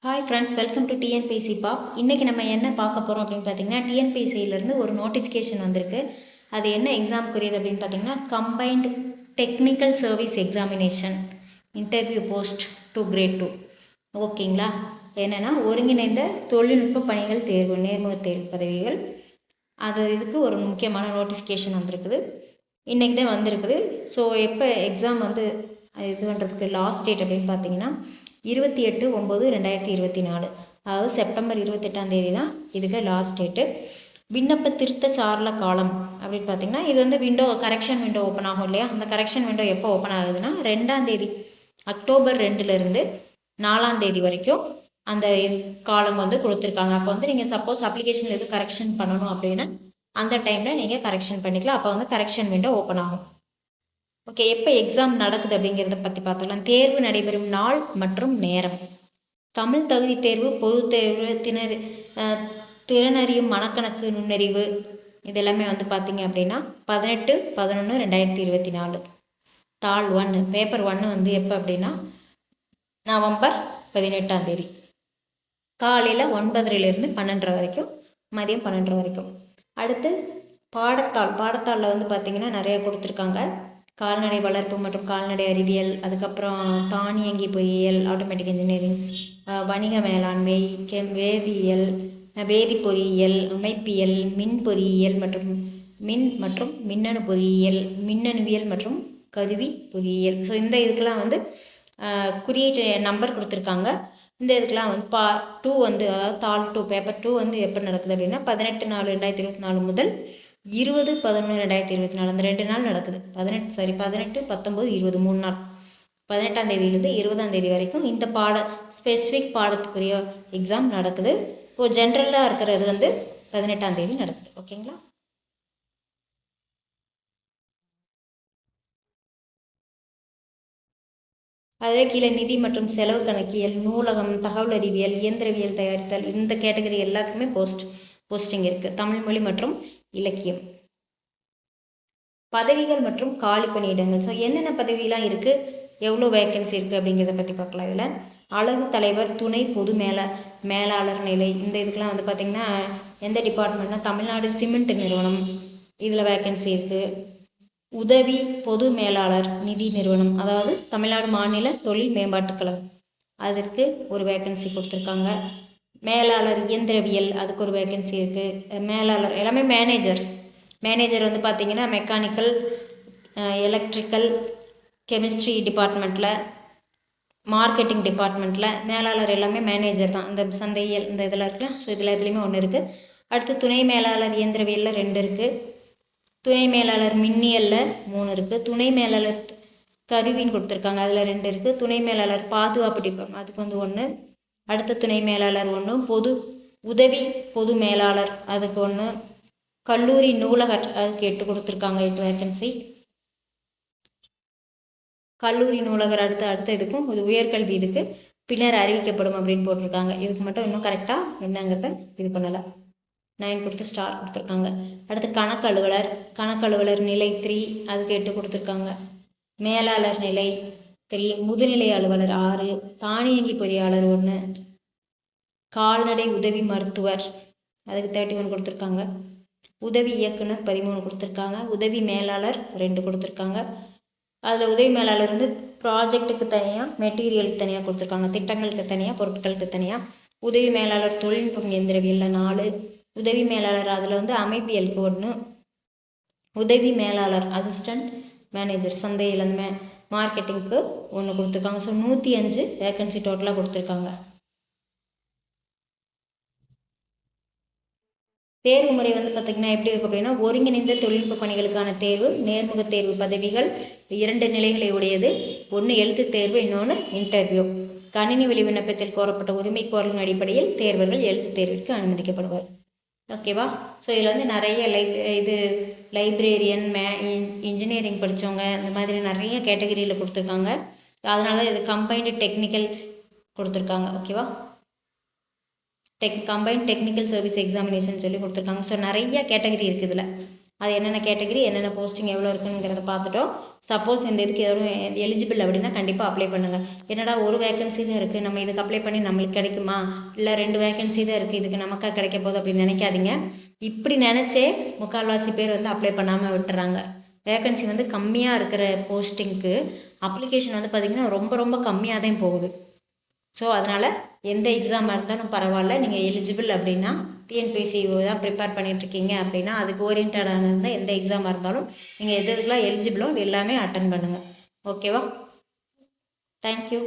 Hi friends, welcome to TNPSC pop. இன்றைக்கி நம்ம என்ன பார்க்க போகிறோம் அப்படின்னு பார்த்தீங்கன்னா, டிஎன்பிஎஸ்சியிலேருந்து ஒரு நோட்டிஃபிகேஷன் வந்திருக்கு. அது என்ன எக்ஸாமுக்குரியது அப்படின்னு பார்த்தீங்கன்னா, combined technical service examination interview post to grade 2. ஓகேங்களா? என்னென்னா ஒருங்கிணைந்த தொழில்நுட்ப பணிகள் தேர்வு, நேர்முக தேர்வு பதவிகள். இதுக்கு ஒரு முக்கியமான நோட்டிஃபிகேஷன் வந்திருக்குது. இன்றைக்கி தான் வந்திருக்குது. ஸோ எப்போ எக்ஸாம் இது பண்ணுறதுக்கு லாஸ்ட் டேட் அப்படின்னு பார்த்தீங்கன்னா 28/9/2024, அதாவது செப்டம்பர் 28 தான் இதுக்கு லாஸ்ட் டேட்டு. விண்ணப்ப திருத்த சார்ல காலம் அப்படின்னு பார்த்தீங்கன்னா, இது கரெக்ஷன் விண்டோ ஓப்பன் ஆகும் இல்லையா? அந்த கரெக்ஷன் விண்டோ எப்போ ஓப்பன் ஆகுதுன்னா 2 அக்டோபர் 2 4 வரைக்கும் அந்த காலம் கொடுத்துருக்காங்க. அப்போ நீங்கள் சப்போஸ் அப்ளிகேஷன் எதுவும் கரெக்ஷன் பண்ணணும் அப்படின்னா அந்த டைமில் நீங்கள் கரெக்ஷன் பண்ணிக்கலாம். அப்போ கரெக்ஷன் விண்டோ ஓப்பன் ஆகும். ஓகே, எப்போ எக்ஸாம் நடக்குது அப்படிங்கிறத பற்றி பார்த்துக்கலாம். தேர்வு நடைபெறும் நாள் மற்றும் நேரம். தமிழ் தகுதி தேர்வு, பொது தேர்வு, திறனறியும் மனக்கணக்கு நுண்ணறிவு இதெல்லாமே பார்த்தீங்க அப்படின்னா 18/11/2024. தாள் 1 பேப்பர் 1 எப்போ அப்படின்னா நவம்பர் 18 காலையில் 9:00 12:00 வரைக்கும், மதியம் 12:00 வரைக்கும். அடுத்து பாடத்தாளில் பார்த்தீங்கன்னா நிறைய கொடுத்துருக்காங்க. கால்நடை வளர்ப்பு மற்றும் கால்நடை அறிவியல், அதுக்கப்புறம் தானியங்கி பொறியியல், ஆட்டோமேட்டிக் இன்ஜினியரிங், வணிக மேலாண்மை, வேதியியல், வேதி பொறியியல், அமைப்பியல், மின் பொறியியல் மற்றும் மின்னணு பொறியியல், மின்னணுவியல் மற்றும் கருவி பொறியியல். ஸோ இந்த இதுக்கெல்லாம் குறியீட்டு நம்பர் கொடுத்துருக்காங்க. இந்த இதுக்கெல்லாம் பார்ட் 2 அதாவது தாள் 2 பேப்பர் 2 எப்போ நடக்குது அப்படின்னா 18/4/2024 முதல் 20/11/2024 அந்த 2 நாள் நடக்குது. 18, 19, 20 3 நாள். 18 20 வரைக்கும் இந்த ஸ்பெசிஃபிக் பாடத்துக்குரிய எக்ஸாம் நடக்குது. இப்போ ஜென்ரலாக இருக்கிறது 18 நடக்குது. ஓகேங்களா? அதே கீழே நிதி மற்றும் செலவு கணக்கியல், நூலகம், தகவல் அறிவியல், இயந்திரவியல் தயாரித்தல், இந்த கேட்டகரி எல்லாத்துக்குமே போஸ்டிங் இருக்குது. தமிழ் மொழி மற்றும் இலக்கியம். பதவிகள் மற்றும் காலி பணியிடங்கள். ஸோ என்னென்ன பதவியெலாம் இருக்குது, எவ்வளோ வேக்கன்சி இருக்குது அப்படிங்கிறத பற்றி பார்க்கலாம். இதில் அழகு தலைவர், துணை பொது மேலாளர் நிலை, இந்த இதுக்கெலாம் பார்த்திங்கன்னா எந்த டிபார்ட்மெண்ட்னா தமிழ்நாடு சிமெண்ட் நிறுவனம், இதில் வேக்கன்சி இருக்குது. உதவி பொது மேலாளர் நிதி நிறுவனம், அதாவது தமிழ்நாடு மாநில தொழில் மேம்பாட்டுக் கழகம், அதற்கு ஒரு வேக்கன்சி கொடுத்துருக்காங்க. மேலாளர் இயந்திரவியல், அதுக்கு ஒரு வேக்கன்சி இருக்குது. மேலாளர் எல்லாமே மேனேஜர் பார்த்திங்கன்னா மெக்கானிக்கல், எலக்ட்ரிக்கல், கெமிஸ்ட்ரி டிபார்ட்மெண்ட்டில், மார்க்கெட்டிங் டிபார்ட்மெண்ட்டில் மேலாளர் எல்லாமே மேனேஜர் தான். இந்த சந்தையியல் இந்த இதில் இருக்குல்ல, ஸோ இதில் எதுலேயுமே 1 இருக்குது. அடுத்து துணை மேலாளர் இயந்திரவியலில் 2 இருக்குது. துணை மேலாளர் மின்னியலில் 3 இருக்குது. துணை மேலாளர் கருவின்னு கொடுத்துருக்காங்க, அதில் 2 இருக்குது. துணை மேலாளர் பாதுகாப்பு டிபார்ட்மெண்ட், அதுக்கு 1. அடுத்த துணை மேலாளர் 1. உதவி பொது மேலாளர், அதுக்கு 1. கல்லூரி நூலகர், அதுக்கு 8 கொடுத்துருக்காங்க, 8 வேக்கன்சி. கல்லூரி நூலகர் அடுத்த இதுக்கும் உயர்கல்வி இதுக்கு பின்னர் அறிவிக்கப்படும் அப்படின்னு போட்டிருக்காங்க. இதுக்கு மட்டும் இன்னும் கரெக்டாக என்னங்கிறத இது பண்ணலை. 9 கொடுத்து ஸ்டார் கொடுத்துருக்காங்க. அடுத்து கணக்கலுவலர் நிலை 3, அதுக்கு 8 கொடுத்துருக்காங்க. மேலாளர் நிலை 3, முதுநிலை அலுவலர் 6, தானியங்கி பொறியாளர் 1, கால்நடை உதவி மருத்துவர், அதுக்கு 31 கொடுத்துருக்காங்க. உதவி இயக்குனர் 13 கொடுத்துருக்காங்க. உதவி மேலாளர் 2 கொடுத்துருக்காங்க. அதில் உதவி மேலாளர் ப்ராஜெக்ட்டுக்கு தனியாக, மெட்டீரியலுக்கு தனியாக கொடுத்துருக்காங்க, திட்டங்களுக்கு தனியாக, பொருட்களுக்கு தனியாக. உதவி மேலாளர் தொழில்நுட்பம் இயந்திரவியலில் 4, உதவி மேலாளர் அதில் அமைப்பியலுக்கு 1, உதவி மேலாளர் அசிஸ்டன்ட் மேனேஜர் சந்தையில் அந்த மார்க்கெட்டிங்க்கு 1 கொடுத்துருக்காங்க. ஸோ 105 வேக்கன்சி டோட்டலாக கொடுத்துருக்காங்க. தேர்வு முறை பார்த்திங்கன்னா எப்படி இருக்கும் அப்படின்னா, ஒருங்கிணைந்த தொழில்நுட்ப பணிகளுக்கான தேர்வு, நேர்முக தேர்வு பதவிகள் 2 நிலைகளை உடையது. 1 எழுத்து தேர்வு, இன்னொன்று இன்டர்வியூ. கணினி வழி விண்ணப்பத்தில் கோரப்பட்ட உரிமை கோரலின் அடிப்படையில் தேர்வர்கள் எழுத்து தேர்விற்கு அனுமதிக்கப்படுவார். ஓகேவா? ஸோ இதில் நிறைய லைப்ரேரியன், இன்ஜினியரிங் படித்தவங்க, இந்த மாதிரி நிறைய கேட்டகரியில் கொடுத்துருக்காங்க. அதனால தான் இது கம்பைன்டு டெக்னிக்கல் கொடுத்துருக்காங்க. ஓகேவா? கம்பைன்ட் டெக்னிக்கல் சர்வீஸ் எக்ஸாமினேஷன் சொல்லி கொடுத்துருக்காங்க. ஸோ நிறைய கேட்டகரி இருக்குது இதில். அது என்னென்ன கேட்டகரி, என்னென்ன போஸ்டிங் எவ்வளோ இருக்குங்கிறத பார்த்துட்டோம். சப்போஸ் இந்த இதுக்கு எதுவும் எலிஜிபிள் அப்படின்னா கண்டிப்பாக அப்ளை பண்ணுங்கள். என்னடா ஒரு வேகன்சி தான் இருக்குது, நம்ம இதுக்கு அப்ளை பண்ணி நம்மளுக்கு கிடைக்குமா, இல்லை 2 வேகன்சி தான் இருக்குது, இதுக்கு நமக்கா கிடைக்க போகுது அப்படின்னு நினைக்காதீங்க. இப்படி நினச்சே முக்கால்வாசி பேர் வந்து அப்ளை பண்ணாமல் விட்டுறாங்க. வேகன்சி வந்து கம்மியாக இருக்கிற போஸ்டிங்க்கு அப்ளிகேஷன் வந்து பார்த்திங்கன்னா ரொம்ப ரொம்ப கம்மியாக தான் போகுது. ஸோ அதனால் எந்த எக்ஸாமாக இருந்தாலும் பரவாயில்ல, நீங்கள் எலிஜிபிள் அப்படின்னா டிஎன்பிஎஸ்சி தான் ப்ரிப்பேர் பண்ணிகிட்ருக்கீங்க அப்படின்னா அதுக்கு ஓரியன்டான இருந்தால் எந்த எக்ஸாமாக இருந்தாலும் நீங்கள் எது எதுக்கெலாம் எலிஜிபிளோ அது எல்லாமே அட்டன் பண்ணுங்கள். ஓகேவா? தேங்க்யூ.